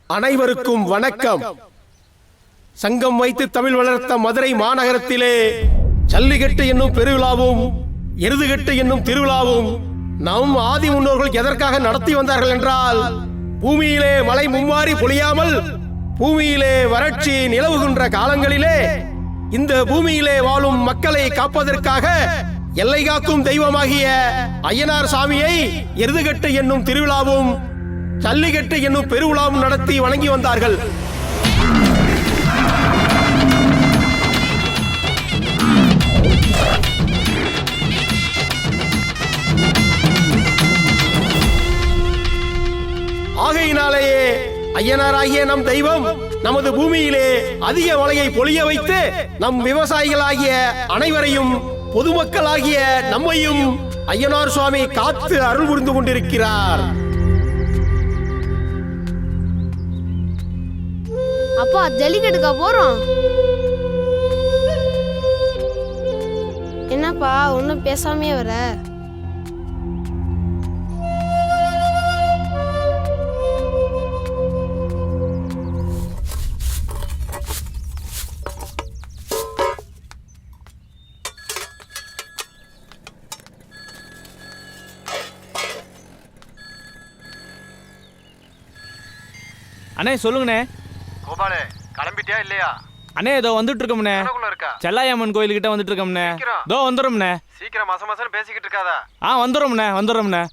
அனைவருக்கும் வணக்கம். சங்கம் வைத்து தமிழ் வளர்த்த மதுரை மாநகரத்திலே ஜல்லிக்கட்டு என்னும் பெருவிழாவும் எருதுகட்டு என்னும் திருவிழாவும் நம் ஆதி முன்னோர்கள் எதற்காக நடத்தி வந்தார்கள் என்றால், பூமியிலே மழை மும்மாறி பொழியாமல் பூமியிலே வறட்சி நிலவுகின்ற காலங்களிலே இந்த பூமியிலே வாழும் மக்களை காப்பதற்காக எல்லை காக்கும் தெய்வமாகிய ஐயனார் சாமியை எருதுகட்டு என்னும் திருவிழாவும் ஜல்லிக்கட்டு என்னும் பெருவிழாவும் நடத்தி வணங்கி வந்தார்கள். ஆகையினாலேயே ஐயனாராகிய நம் தெய்வம் நமது பூமியிலே அதிக மழையை பொழிய வைத்து நம் விவசாயிகளாகிய அனைவரையும் பொதுமக்களாகிய நம்மையும் ஐயனார் சுவாமி காத்து அருள் புரிந்து கொண்டிருக்கிறார். அப்பா ஜல்லிக்கட்டுக்கா போறோம்? என்னப்பா ஒன்னும் பேசாமே வர? அண்ணே சொல்லுங்கண்ணே. கோபாலே கிளம்பிட்டியா இல்லையா? அண்ணே இதோ வந்துட்டு இருக்கோம்ண்ணே. செல்லாயம்மன் கோயிலுக்கிட்ட வந்துட்டு இருக்கோம்ண்ணே. இதோ வந்துடும்ண்ணே. சீக்கிரம் மச மசன்னு பேசிக்கிட்டு இருக்காதா? வந்துடும்ண்ணே வந்துடும்ண்ணே.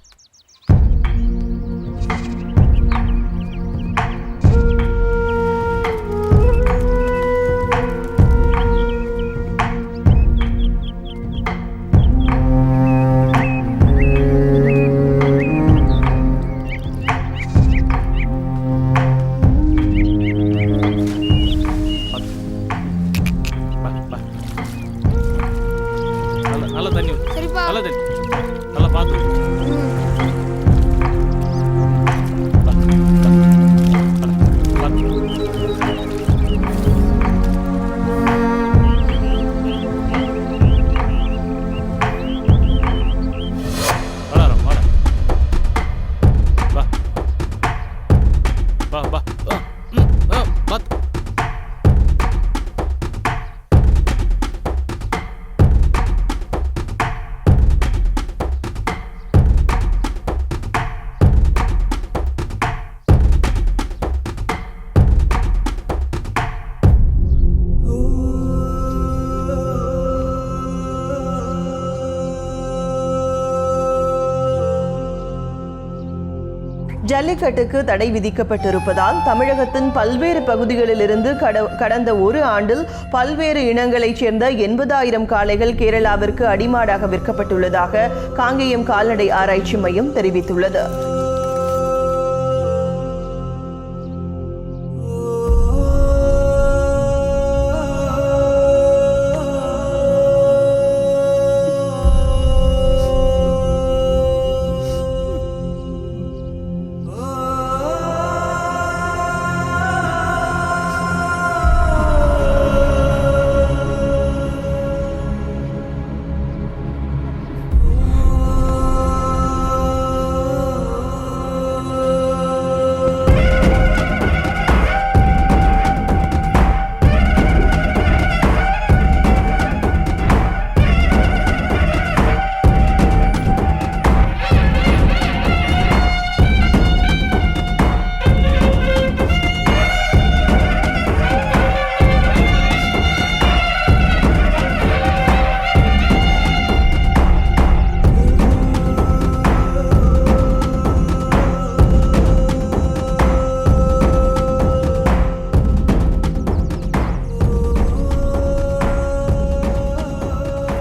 ஜல்லிக்கட்டுக்கு தடை விதிக்கப்பட்டிருப்பதால் தமிழகத்தின் பல்வேறு பகுதிகளிலிருந்து கடந்த ஒரு ஆண்டில் பல்வேறு இனங்களைச் சேர்ந்த 80,000 காளைகள் கேரளாவிற்கு அடிமாடாக விற்கப்பட்டுள்ளதாக காங்கேயம் கால்நடை ஆராய்ச்சி மையம் தெரிவித்துள்ளது.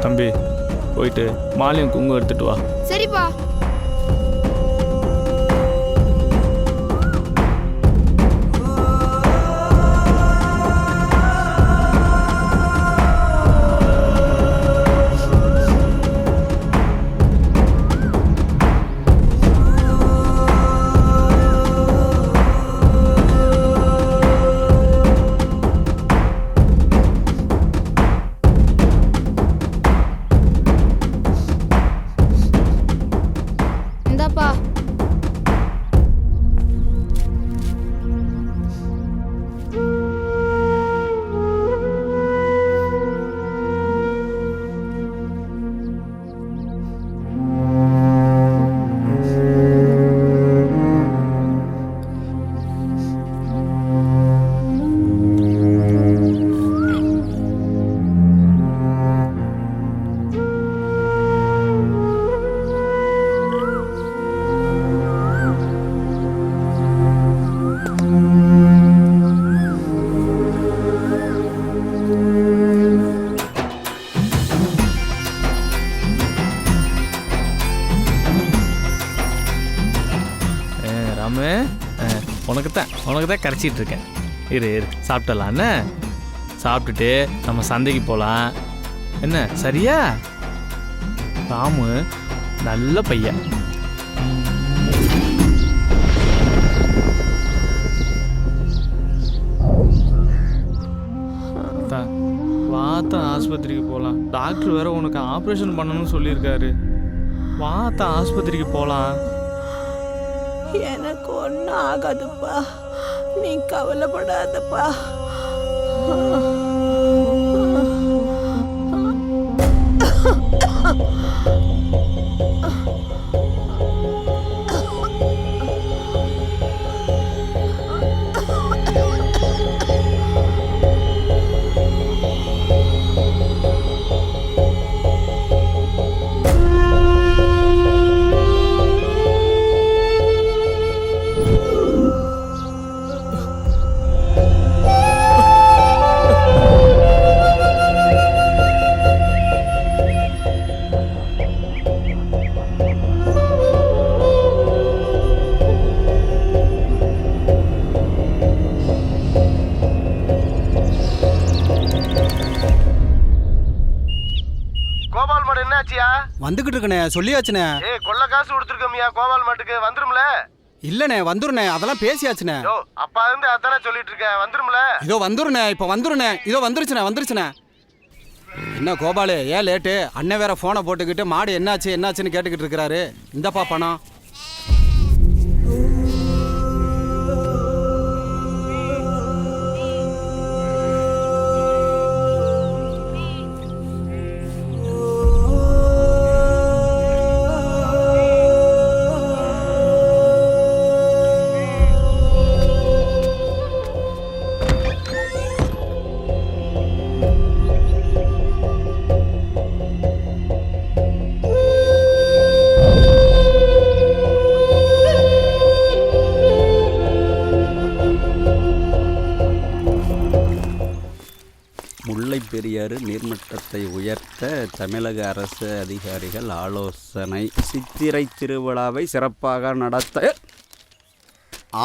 தம்பி போயிட்டு மாலையும் குங்குமம் எடுத்துட்டு வா. சரிப்பா. உனக்கு தான் கரைச்சிட்டு இருக்கேன். இரு சாப்பிட்டலான்னு சாப்பிட்டுட்டு நம்ம சந்தைக்கு போகலாம். என்ன சரியா? ராமு நல்ல பையன். வாத்தா ஆஸ்பத்திரிக்கு போகலாம். டாக்டர் வேற உனக்கு ஆப்ரேஷன் பண்ணணும்னு சொல்லியிருக்காரு. வாத்தா ஆஸ்பத்திரிக்கு போகலாம். எனக்கு ஒன்றும் ஆகாதுப்பா, நீ கவலைப்படாதப்பா. கோபால் மாடு என்னாச்சியா? வந்துகிட்டு இருக்கனே, சொல்லியாச்சுனே. கொள்ள காசு கொடுத்துருக்கோம்யா கோபால் மாட்டுக்கு, வந்துரும்ல? இல்லனே, வந்துருனே, அதெல்லாம் பேசியாச்சுனே. அப்பா இருந்து அதானே சொல்லிட்டு இருக்கேன், வந்துரும்ல? இதோ வந்துருனே, இப்ப வந்துருனே, இதோ வந்துருச்சுனே. என்ன கோபாலு, ஏன் லேட்டு? அண்ணன் வேற போனை போட்டுக்கிட்டு மாடு என்னாச்சுன்னு கேட்டுக்கிட்டு இருக்கிறாரு. இந்தப்பா பணம். பெரியாறு நீர்மட்டத்தை உயர்த்த தமிழக அரசு அதிகாரிகள் ஆலோசனை. சித்திரை திருவிழாவை சிறப்பாக நடத்த.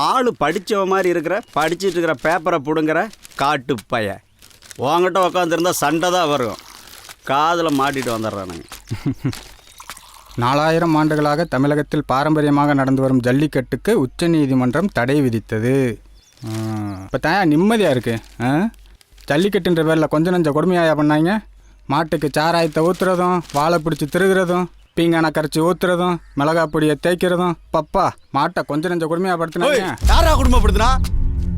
ஆள் படித்தவ மாதிரி படிச்சுட்டு இருக்கிற பேப்பரை பிடுங்குற காட்டுப்பைய உங்ககிட்ட உக்காந்துருந்தா சண்டை தான் வரும். காதில் மாட்டிட்டு வந்துடுறானுங்க. 4000 ஆண்டுகளாக தமிழகத்தில் பாரம்பரியமாக நடந்து வரும் ஜல்லிக்கட்டுக்கு உச்சநீதிமன்றம் தடை விதித்தது. இப்போ தான் நிம்மதியாக இருக்குது. ஜல்லிக்கட்டுன்ற பேரில் கொஞ்சம் நஞ்ச கொடுமையாக பண்ணாங்க. மாட்டுக்கு சாராயத்தை ஊற்றுறதும், வாழை பிடிச்சி திருகிறதும், பீங்கான கரைச்சி ஊற்றுறதும், மிளகாய் பொடியை தேய்க்கிறதும். பப்பா மாட்டை கொஞ்சம் நஞ்ச கொடுமையாக படுத்தினாங்க. யாரா குடும்பப்படுத்துனா?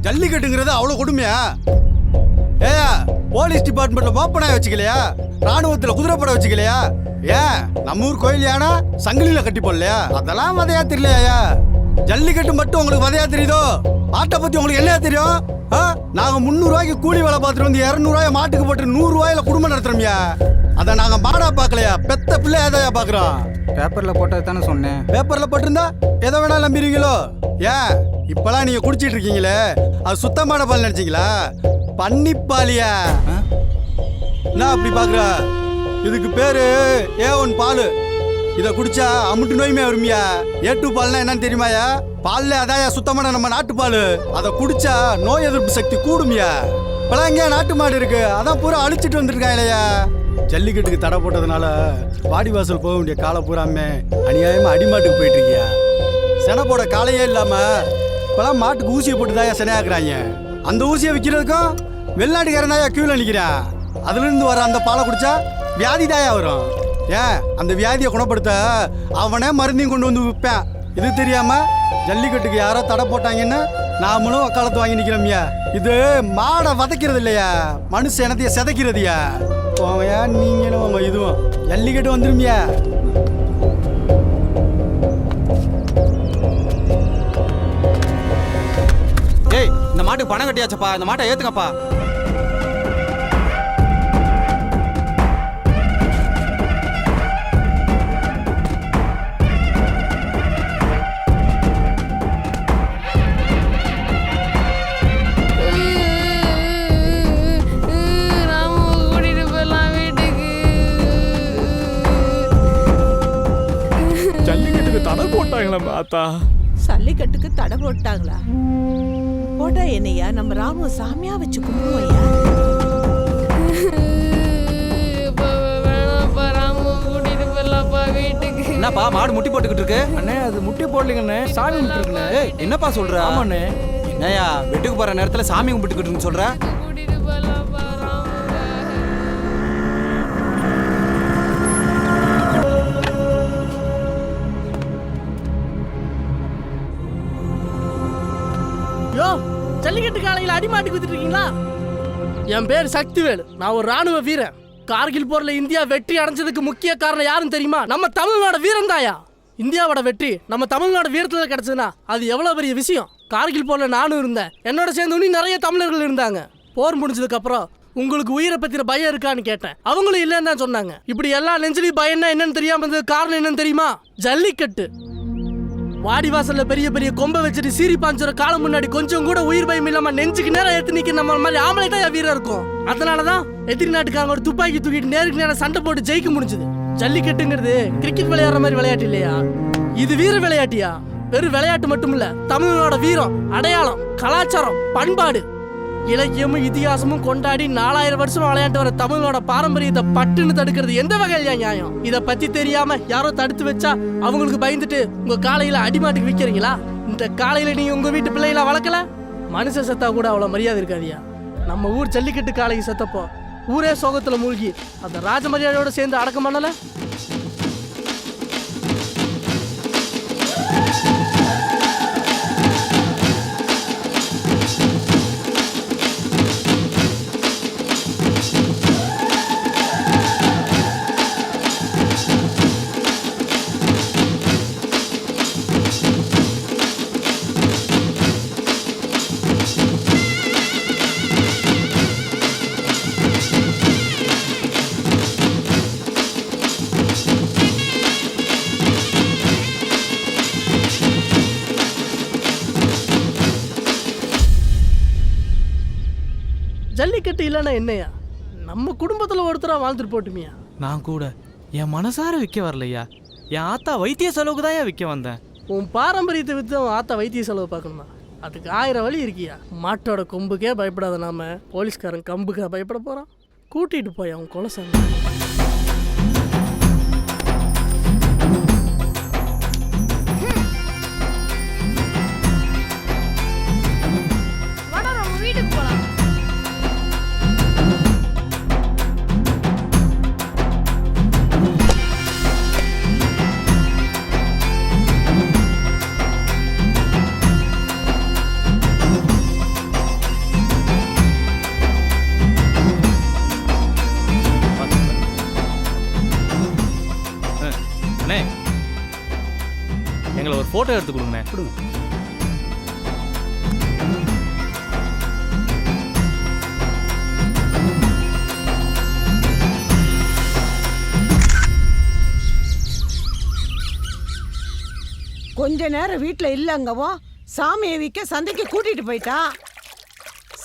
ஜல்லிக்கட்டுங்கிறது அவ்வளோ கொடுமையா? போலீஸ் டிபார்ட்மெண்ட்ல மோப்பனாய வச்சுக்கலையா? ராணுவத்தில் குதிரைப்படை வச்சுக்கலையா? நம்ம ஊர் கோயில் யானா சங்கிலியில் கட்டி போடலையா? அதெல்லாம் வதையா தெரியலையா? ஜல்லிக்கட்டு மட்டும் உங்களுக்கு வதையா தெரியுதோ? மாட்டை பத்தி உங்களுக்கு என்ன தெரியும்? நாங்க 300 ரூபாய்க்கு கூலி வேலை பார்த்துட்டு வந்து 200 ரூபாய் மாட்டுக்கு போட்டு 100 ரூபாயில குடும்பம் நடத்துறோம்யா. அதை நாங்க மாடா பார்க்கலையா, பெத்த பிள்ளை ஏதையா பாக்குறோம். பேப்பரில் போட்டது தானே சொன்னேன். பேப்பர்ல போட்டிருந்தா எதை வேணாலும் நம்பிடுவீங்களோ? இப்பெல்லாம் நீங்க குடிச்சிட்டு இருக்கீங்களே, அது சுத்தமான பால் நினைச்சீங்களா? பன்னிப்பாலியா? என்ன அப்படி பாக்குற? இதுக்கு பேரு A1 பால். இதை குடிச்சா அமுட்டு நோயுமே வருமியா. A2 பால்னா என்னன்னு தெரியுமாயா? பால்ல அதாயா சுத்தமான நம்ம நாட்டு பால். அதை குடிச்சா நோய் எதிர்ப்பு சக்தி கூடுமியா. இப்பெல்லாம் எங்கேயா நாட்டு மாடு இருக்கு, அதான் பூரா அழிச்சிட்டு வந்துருக்காங்க இல்லையா? ஜல்லிக்கட்டுக்கு தடை போட்டதுனால வாடிவாசல் போக வேண்டிய காலை பூராமே அநியாயமா அடிமாட்டுக்கு போயிட்டு இருக்கியா. செனை போட காலையே இல்லாம இப்பெல்லாம் மாட்டுக்கு ஊசியை போட்டு தாயா செனையாக்குறாங்க. அந்த ஊசியை விற்கிறதுக்கும் வெளிநாட்டுக்காரன் தாயா கியூல நிற்கிறான். அதுல இருந்து வர அந்த பாலை குடிச்சா வியாதி தாயா வரும். அந்த வியாதியை குணப்படுத்த அவனே மருந்தையும் கொண்டு வந்து விற்பேன். இது தெரியாம ஜல்லிக்கட்டுக்கு யாரோ தடை போட்டாங்கன்னு நாமளும் வக்காலத்து வாங்கி நிக்கிறோம்யா. இது மாடை வதைக்கிறது இல்லையா, மனுஷ இனத்தைய சிதைக்கிறதுயா. போவையா நீங்களும் இதுவும் ஜல்லிக்கட்டு வந்துருமியா. இந்த மாட்டுக்கு பணம் கட்டியாச்சப்பா, இந்த மாட்டை ஏத்துக்கப்பா. ஜல்லிக்கட்டுக்கு தடை போட்டாங்களா பார்த்தா? ஜல்லிக்கட்டுக்கு தடை போட்டாங்களா? போட்டா என்னையா நம்ம ராணுவ சாமியா வச்சு கும்பிடுவோம்யா. என்னப்பா மாடு முட்டி போட்டுக்கிட்டு இருக்கு? அண்ணே அது முட்டி போடலங்கண்ணே, சாமி கும்பிட்டுருக்குண்ணே. ஏய் என்னப்பா சொல்ற? ஆமாண்ணே. என்னையா வெட்டுக்கு போற நேரத்துல சாமி கும்பிட்டுக்கிட்டு சொல்ற? யோ, ஜல்லிக்கட்டு காலையில் அடிமாட்டி குத்திட்டு இருக்கீங்களா? என் பேர் சக்திவேலு, நான் ஒரு ராணுவ வீரன். கார்கில் போர்ல இந்தியா வெற்றி அடைஞ்சதுக்கு முக்கிய காரணம் யாருன்னு தெரியுமா? நம்ம தமிழ்நாடு வீரன் தாயா. இந்தியாவோட வெற்றி நம்ம தமிழ்நாடு வீரத்துல கிடைச்சதுன்னா அது எவ்வளவு பெரிய விஷயம். கார்கில் போர்ல நானும் இருந்தேன், என்னோட சேர்ந்து இன்னும் நிறைய தமிழர்கள் இருந்தாங்க. போர் முடிஞ்சதுக்கு அப்புறம் உங்களுக்கு உயிரை பத்தின பயம் இருக்கான்னு கேட்டேன், அவங்களும் இல்லைன்னு தான் சொன்னாங்க. இப்படி எல்லா நெஞ்சிலையும் பயம்னா என்னன்னு தெரியாம இருந்தது காரணம் என்னன்னு தெரியுமா? ஜல்லிக்கட்டு. வாடிவாசல்ல பெரிய பெரிய கொம்பை வச்சுட்டு சீரி பாஞ்சுற காலம் முன்னாடி கொஞ்சம் கூட உயிர் பயம் இல்லாம நெஞ்சுக்கு நேரம் ஏத்து நிக்க நம்ம மாதிரி ஆம்பளை தான் வீரர் இருக்கும். அதனாலதான் எதிரி நாட்டுக்காரங்க ஒரு துப்பாக்கி தூக்கிட்டு நேருக்கு நேரம் சண்டை போட்டு ஜெயிக்க முடிஞ்சது. ஜல்லிக்கட்டுங்கிறது கிரிக்கெட் விளையாடுற மாதிரி விளையாட்டு இல்லையா, இது வீர விளையாட்டியா. வெறும் விளையாட்டு மட்டும் இல்ல, தமிழனோட வீரம், அடையாளம், கலாச்சாரம், பண்பாடு, இலக்கியமும் இதிகாசமும் கொண்டாடி 4000 வருஷம் விளையாட்டு வர தமிழோட பாரம்பரியத்தை பட்டுன்னு தடுக்கிறது எந்த வகையில நியாயம்? இத பத்தி தெரியாம யாரோ தடுத்து வச்சா அவங்களுக்கு பயந்துட்டு உங்க காலையில அடிமாட்டுக்கு விக்கிறீங்களா? இந்த காலையில நீங்க உங்க வீட்டு பிள்ளைகளை வளர்க்கல, மனுஷ செத்தா கூட அவ்வளவு மரியாதை இருக்காதியா. நம்ம ஊர் ஜல்லிக்கட்டு காளைக்கு செத்தப்போ ஊரே சோகத்துல மூழ்கி அந்த ராஜ மரியாதையோட சேர்ந்து அடக்கம் பண்ணல. ஜல்லிக்கட்டு இல்லைன்னா என்னையா, நம்ம குடும்பத்துல ஒருத்தரா வாழ்ந்துட்டு போட்டுமியா. நான் கூட என் மனசார விற்க வரலையா, என் ஆத்தா வைத்திய செலவுக்கு தான் விற்க வந்தேன். உன் பாரம்பரியத்தை வித்து அவன் ஆத்தா வைத்திய செலவு பார்க்கணுமா? அதுக்கு 1000 வழி இருக்கியா. மாட்டோட கொம்புக்கே பயப்படாத நாம போலீஸ்காரன் கம்புக்கா பயப்பட போறான். கூட்டிட்டு போய் அவன் கொலை செஞ்ச. வீட்டுக்கு போலாம். அண்ணே எங்களை ஒரு போட்டோ எடுத்து கொடுங்கண்ணே. கொடுங்க. கொஞ்ச நேரம் வீட்டுல இல்லங்கவோ சாமியை விற்க சந்தைக்கு கூட்டிட்டு போயிட்டான்.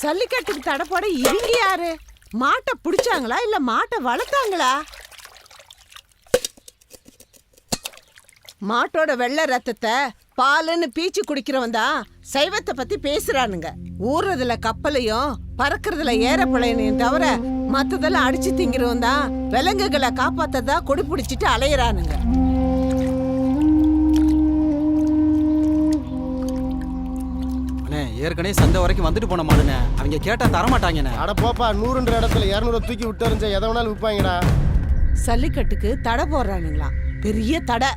ஜல்லிக்கட்டுக்கு தடை போட இவங்க யாரு? மாட்டை பிடிச்சாங்களா இல்ல மாட்டை வளர்த்தாங்களா? மாட்டோட வெள்ளை ரத்தத்தை பாலுன்னு பீச்சு குடிக்கிறவன் தான் சைவத்தை பத்தி பேசுறானுங்க. ஊறுறதுல கப்பலையும் பறக்கிறதுல ஏறப்பழையனையும் தவிர மத்ததெல்லாம் அடிச்சு திங்கிறவன் தான் விலங்குகளை காப்பாத்ததா கொடி பிடிச்சிட்டு அலையிறானுங்க. ஏற்கனவே சந்தை வரைக்கும் வந்துட்டு போன மாடுனே, அவங்க கேட்டா தரமாட்டாங்கண்ணே. அட போப்பா, 100ன்ற இடத்துல 200 தூக்கி விட்டு எறிஞ்சா எதை வேணாலும் விற்பாங்கடா. ஜல்லிக்கட்டுக்கு தடை போடுறானுங்களா? பெரிய தடை.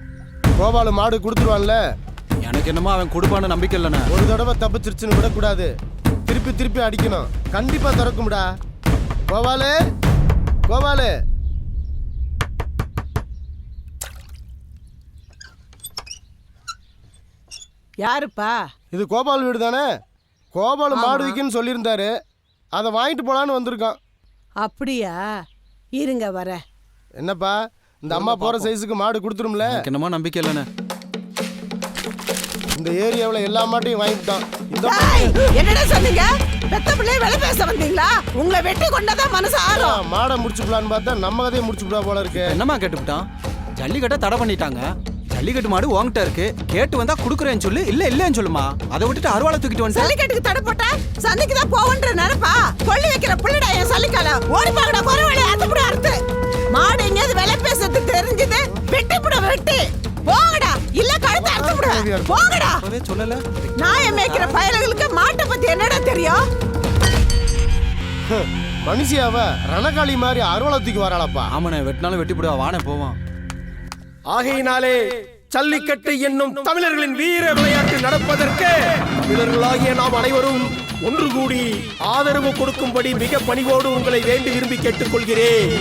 கோபாலு மாடு கொடுத்துருவான்ல. எனக்கு என்னமோ அவன் கொடுப்பான்னு நம்பிக்கை இல்லைண்ணே. ஒரு தடவை தப்பிச்சிருச்சுன்னு விடக்கூடாது, திருப்பி திருப்பி அடிக்கணும். கண்டிப்பா திறக்கும்டா. கோபாலு, கோபாலு. யாருப்பா? இது கோபால் வீடு தானே? கோபாலு மாடு விற்கின்னு சொல்லியிருந்தாரு, அதை வாங்கிட்டு போலான்னு வந்திருக்கான். அப்படியா? இருங்க வர. என்னப்பா, இந்த அம்மா போற சைஸுக்கு மாடு கொடுத்துரும்ல? எனக்கு என்னமோ நம்பிக்கை இல்லைண்ணே. இந்த ஏரியாவில் எல்லா மாட்டையும் வாங்கிட்டான். என்னடா சொன்னீங்க? பெத்த பிள்ளைய வேலை பேச வந்தீங்களா? உங்களை வெட்டி கொண்டாதான் மனசு ஆறும். மாடை முடிச்சுப்பலான்னு பார்த்தா நம்ம கதையை முடிச்சுப்பா போல இருக்கு. என்னம்மா கேட்டுவிட்டான்? ஜல்லிக்கட்டை தடை பண்ணிட்டாங்க. ஜல்லிக்கட்டு மாடு உன்கிட்ட இருக்கு, கேட்டு வந்தா குடுக்குறேன்னு சொல்லு, இல்ல இல்லன்னு சொல்லுமா. அதை விட்டுட்டு அருவாளை தூக்கிட்டு வந்து ஜல்லிக்கட்டுக்கு தடை போட்டா சந்தைக்கு தான் போவன்ற நினைப்பா. கொள்ளி வைக்கிற புள்ளடா என் சல்லிக்கால. ஓடி பாக்கடா குறவழி அத்துப்பட அறுத்து. மாடு எங்கேயாவது விலை பேசுறது தெரிஞ்சது வெட்டிப்புட வெட்டி. போங்கடா, இல்ல கழுத்தை அறுத்துப்புட. போங்கடா. சொல்லல. நாயை மேய்க்கிற பயல்களுக்கு மாட்டை பத்தி என்னடா தெரியும்? மனுஷியாவ ரணகாளி மாதிரி அருவலத்துக்கு வராளப்பா. ஆமாண்ணே, வெட்டினாலும் வெட்டி போடுவா, வானே போவான். ஆகையினாலே ஜல்லிக்கட்டு என்னும் தமிழர்களின் வீர விளையாட்டு நடப்பதற்கு தமிழர்களாகிய நாம் அனைவரும் ஒன்று கூடி ஆதரவு கொடுக்கும்படி மிக பணிவோடு உங்களை வேண்டி விரும்பி கேட்டுக்கொள்கிறேன்.